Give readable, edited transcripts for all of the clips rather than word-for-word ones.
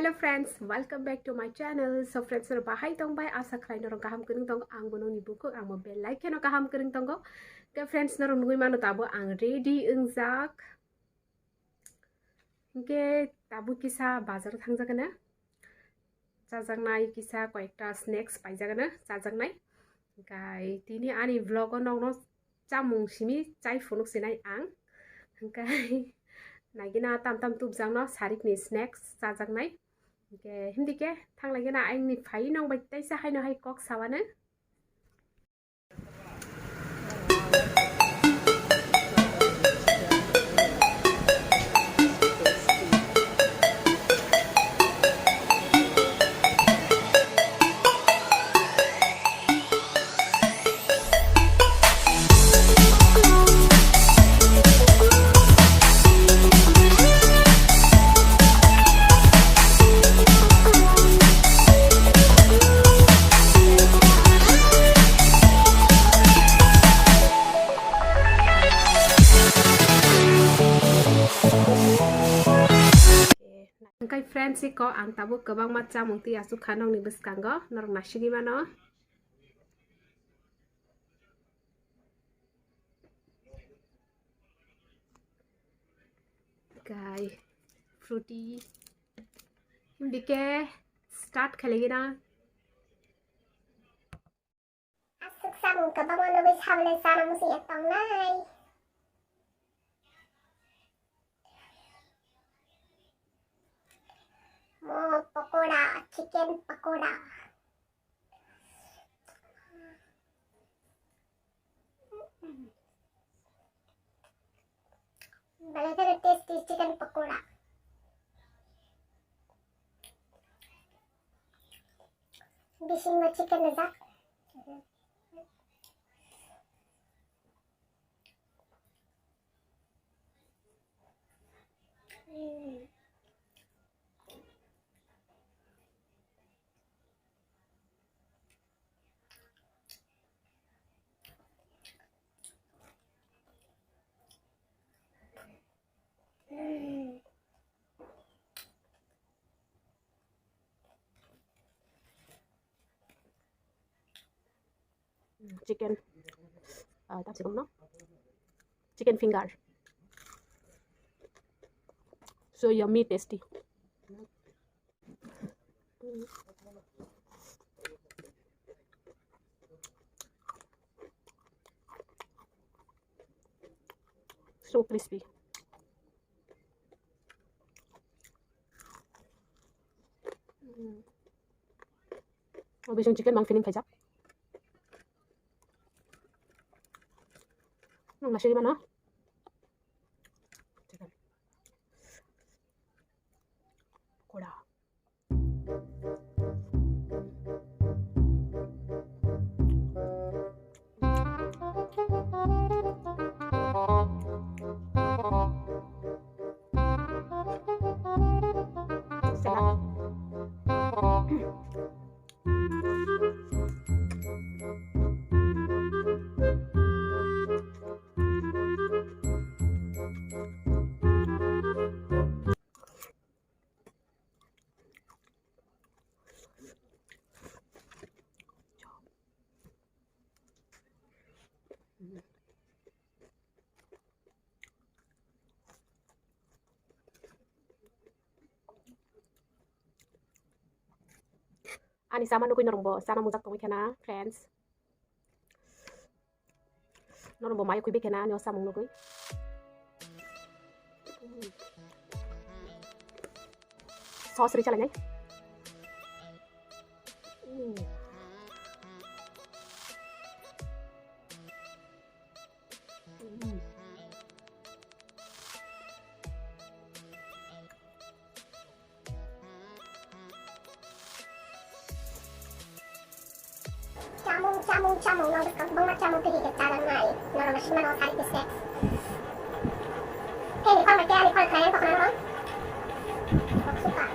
Hello friends, welcome back to my channel. So friends, bahai tong bai asa khlai norong kaham kering tong ang bononi buku ang mo belaikheno kaham kering tong go. Ke friends norong nugui mano tabo ang ready ungjak. Ke tabu kisa bazar thangjagana. Chajangnai kisa koyekta snacks paijagana chajangnai. Kai tini ani vlog nong no chamung simi chai phunuk sinai ang. Kai nagina tam tam tubjang no sarikni snacks chajangnai. Oke, hindi ke thang lagi na anh nip phai nong bai tai sa hai no hai kok sawana. Kai friends ko ang tabu kebang macam mungti achukha nongni bwskango norong nasigi mano. Kai fruity hindi ke start khalegi na. Achukha mung kebang mano bis hamle sana musi etong nai. Pakoda, chicken pakoda. Belaikheno tasty chicken pakoda. Bising mo chicken na zak. Chicken capsicum no, chicken finger, so yummy, tasty. So crispy. Obis yung chicken mang feeling kajak. Nung nasi mana? Chicken. Koda. Ani sama nukui norongbo sana mujak tongoi kena friends. Norongbo mayo kui bekena nyo samung nukui. Sauce rica lagi. Chamung nong kebang macam mungti hidup jalan nai. Norong nasi mana sarikni snacks. Ni kau mereka ni kau kalian kau kenal? Kau suka?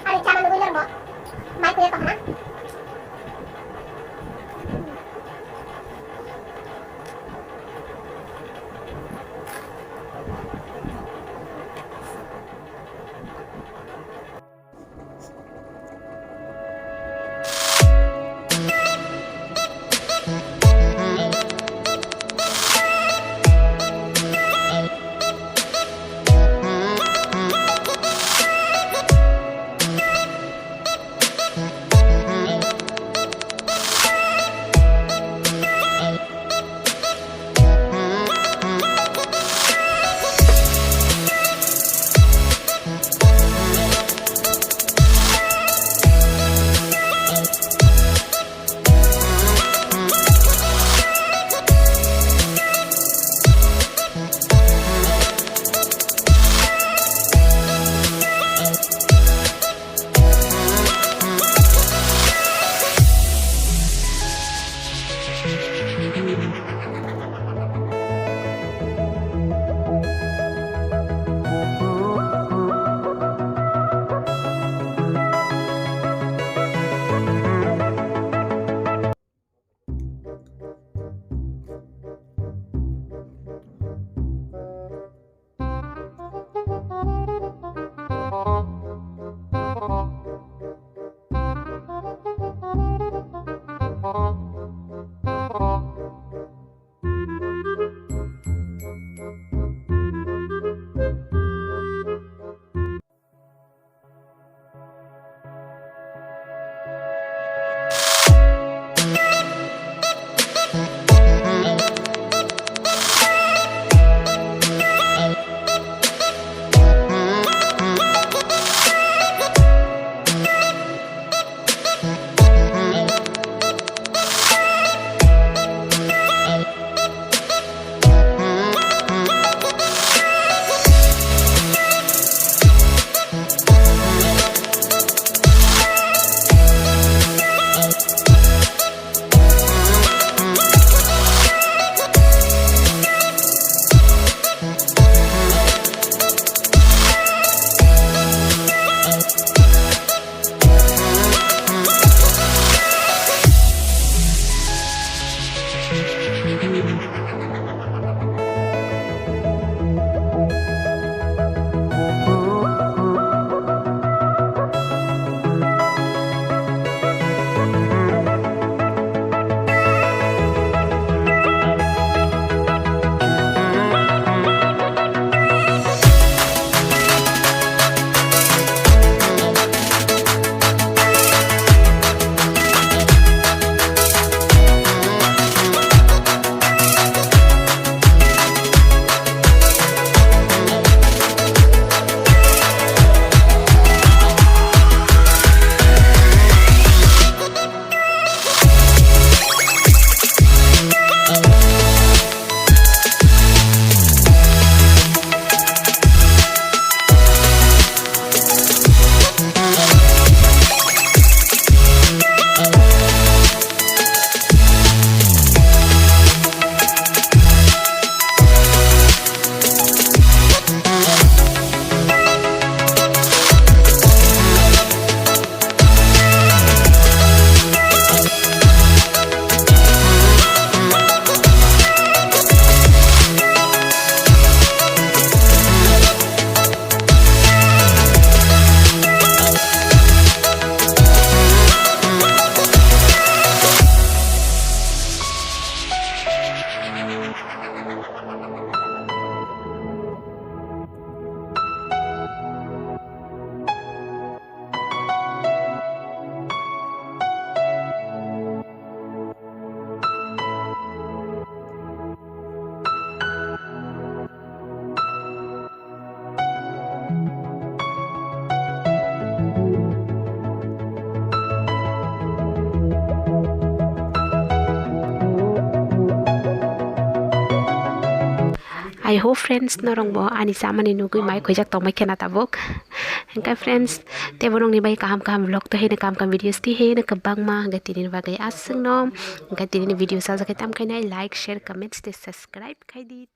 Ani caman dulu bo. Mai ya karena I hope friends norong bo ani samani nugui mai khojak tong mai khena tabok hengkai friends te borong ni bai kaham vlog to hena kam videos ti hena kabang ma hengkai tinin bagai asung nom hengkai tinin video sa jakai tam kai nai like share comment te subscribe khai di